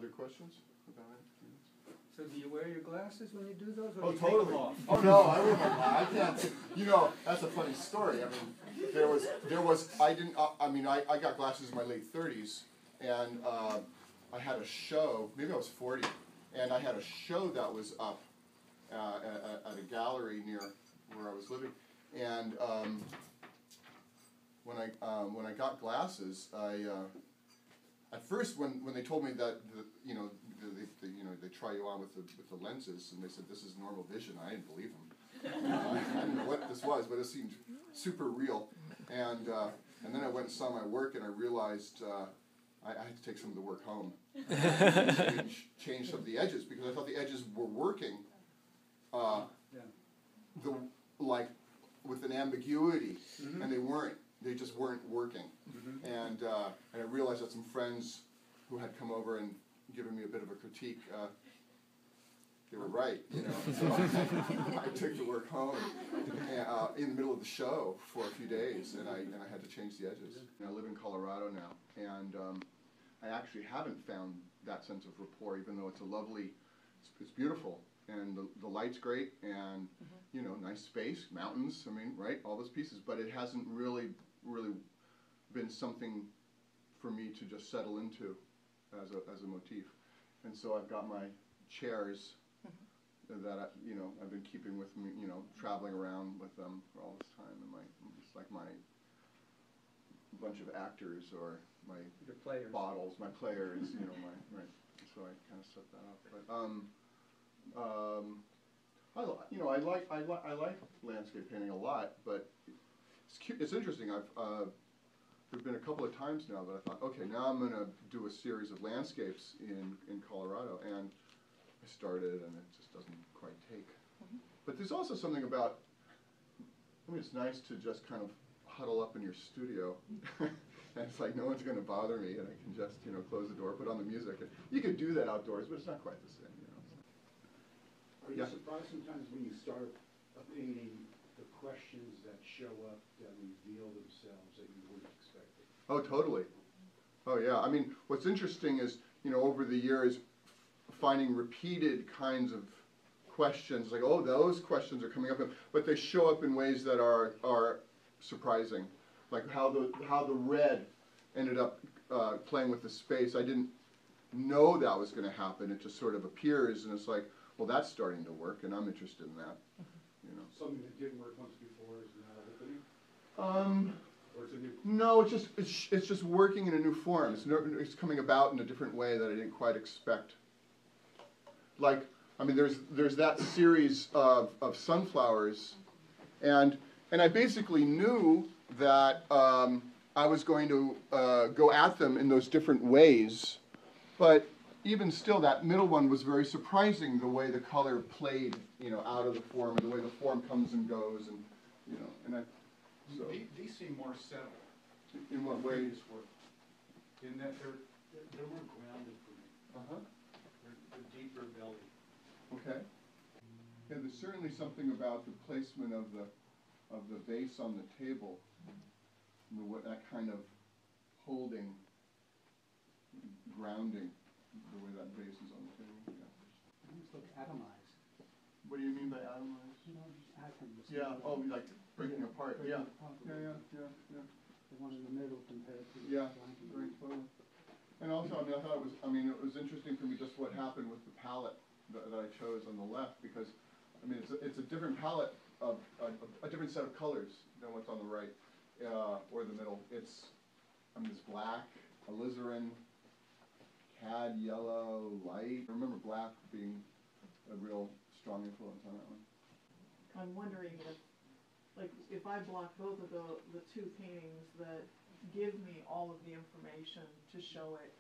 other questions about it? So do you wear your glasses when you do those, or Oh, do you totally. take them off? Oh no, I wear my glasses. I can't. You know, that's a funny story. I mean, there was. I didn't. I mean, I got glasses in my late 30s, and I had a show. Maybe I was 40, and I had a show that was up at a gallery near where I was living, and when I got glasses, at first when they told me that they try you on with the lenses, and they said this is normal vision, I didn't believe them. I didn't know what this was, but it seemed super real. And then I went and saw my work, and I realized I had to take some of the work home, change some of the edges, because I thought the edges were working, like with an ambiguity, and they weren't. They just weren't working. And I realized that some friends who had come over and given me a bit of a critique, they were right, you know. So I took the work home in the middle of the show for a few days, and I had to change the edges. And I live in Colorado now, and I actually haven't found that sense of rapport, even though it's a lovely, it's beautiful, and the light's great, and you know, nice space, mountains, I mean, right, all those pieces, but it hasn't really been something for me to just settle into as a motif. And so I've got my chairs that I've been keeping with me, you know, traveling around with them for all this time, and it's like my bunch of actors or my bottles, my players, you know, right. So I kind of set that up. But I like landscape painting a lot, but it's interesting. There've been a couple of times now that I thought, okay, now I'm going to do a series of landscapes in Colorado, and I started, and it just doesn't quite take. But there's also something about, I mean, it's nice to just kind of huddle up in your studio, and it's like no one's going to bother me, and I can just, you know, close the door, put on the music. And you could do that outdoors, but it's not quite the same, you know. Are you surprised sometimes when you start a painting, the questions that show up that reveal themselves that you weren't expecting? Oh, totally. Oh, yeah. I mean, what's interesting is, you know, over the years, finding repeated kinds of questions, like, oh, those questions are coming up, but they show up in ways that are surprising, like how the red ended up playing with the space. I didn't know that was going to happen. It just sort of appears, and it's like, well, that's starting to work, and I'm interested in that. You know, something that didn't work once before is now opening. Or it's a new. No, it's just working in a new form. It's coming about in a different way that I didn't quite expect. Like, I mean, there's that series of sunflowers, and I basically knew that I was going to go at them in those different ways, but even still, that middle one was very surprising, the way the color played, you know, out of the form, and the way the form comes and goes, and you know, and so These seem more settled. In what way? Work. In that they're more grounded for me. They're deeper belly. Okay. Yeah, there's certainly something about the placement of the vase on the table, and that kind of holding, grounding, the way that vase is on the table. Yeah. It's like atomized. What do you mean by atomized? You know, just atoms. Yeah. Oh, like breaking apart. Yeah. Yeah. The one in the middle compared to the blanket. Very totally. And also, I mean, it was interesting for me just what happened with the palette that I chose on the left, because I mean it's a different palette of a different set of colors than what's on the right or the middle. It's black, alizarin, cad yellow, light. I remember black being a real strong influence on that one. I'm wondering if I block both of the two paintings that give me all of the information to show it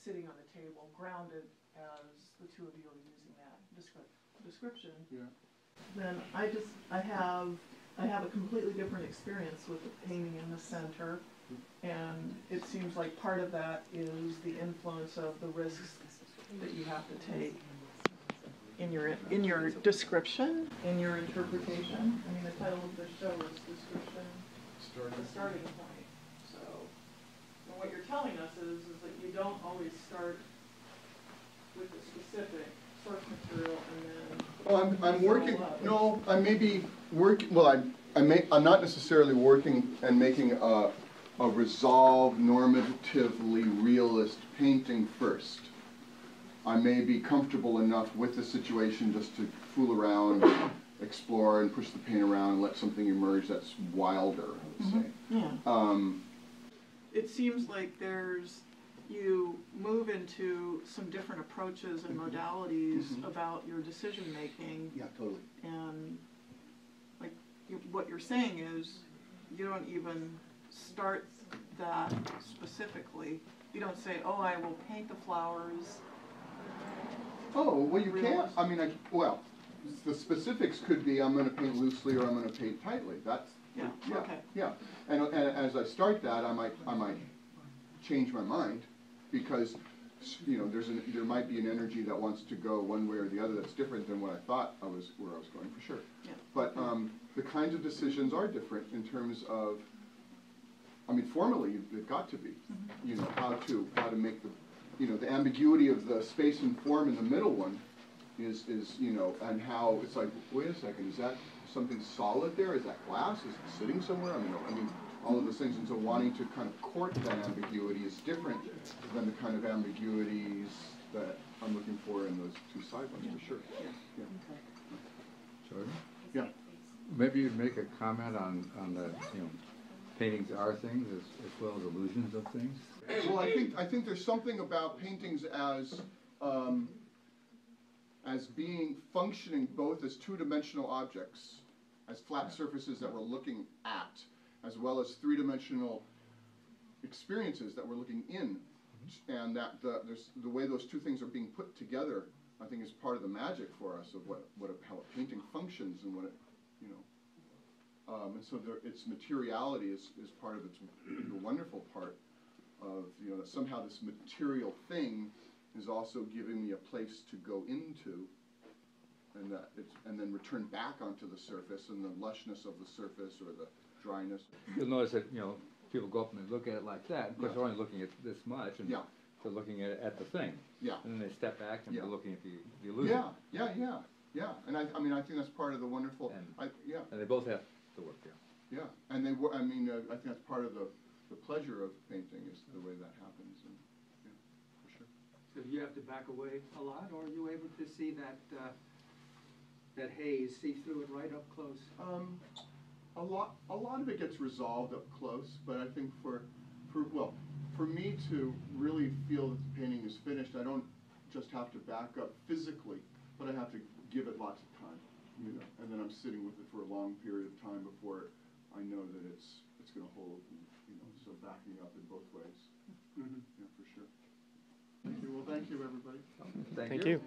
sitting on the table, grounded as the two of you are using that description, then I have a completely different experience with the painting in the center, and it seems like part of that is the influence of the risks that you have to take in your description, in your interpretation. I mean, the title of the show is Description, the Starting Point. So, and what you're telling us is that you don't always start Well, I'm working, no, I may be working, well, I'm not necessarily working and making a resolved, normatively realist painting first. I may be comfortable enough with the situation just to fool around, explore, and push the paint around and let something emerge that's wilder, I would say. Yeah. It seems like you move into some different approaches and modalities about your decision-making. Yeah, totally. And like, what you're saying is, you don't even start that specifically. You don't say, oh, I will paint the flowers. Oh, well, you can't, I mean, well, the specifics could be I'm gonna paint loosely or I'm gonna paint tightly. That's, Yeah, okay. yeah. And as I start that, I might change my mind, because, you know, there might be an energy that wants to go one way or the other that's different than what I thought where I was going, for sure. Yeah. But the kinds of decisions are different in terms of, I mean, formally, they've got to be. You know, how to make the ambiguity of the space and form in the middle one is, you know, and how it's like, wait a second, is that something solid there? Is that glass? Is it sitting somewhere? I mean, all of those things. And so wanting to kind of court that ambiguity is different than the kind of ambiguities that I'm looking for in those two side ones, for sure. Yeah. Jordan? Yeah. Maybe you'd make a comment on the, you know, paintings are things as well as illusions of things? Well, I think there's something about paintings as being functioning both as two-dimensional objects, as flat surfaces that we're looking at, as well as three-dimensional experiences that we're looking in, and that the way those two things are being put together, I think, is part of the magic for us of how a painting functions and what it, you know. And so its materiality is part of the wonderful part of, you know, that somehow this material thing is also giving me a place to go into, and then return back onto the surface, and the lushness of the surface or the dryness. You'll notice that, you know, people go up and they look at it like that. Of course, they're only looking at this much, and they're looking at the thing. Yeah. And then they step back and they're looking at the illusion. Yeah. And I mean, I think that's part of the wonderful. And they both have to work there. Yeah, and I think that's part of the pleasure of painting is the way that happens, and yeah, for sure. So do you have to back away a lot, or are you able to see that haze, see through it right up close? A lot of it gets resolved up close, but I think for me to really feel that the painting is finished, I don't just have to back up physically, but I have to give it lots of time, you know, and then I'm sitting with it for a long period of time before I know that it's going to hold, you know, so backing up in both ways. Yeah, for sure. Thank you. Well, thank you, everybody. Thank you.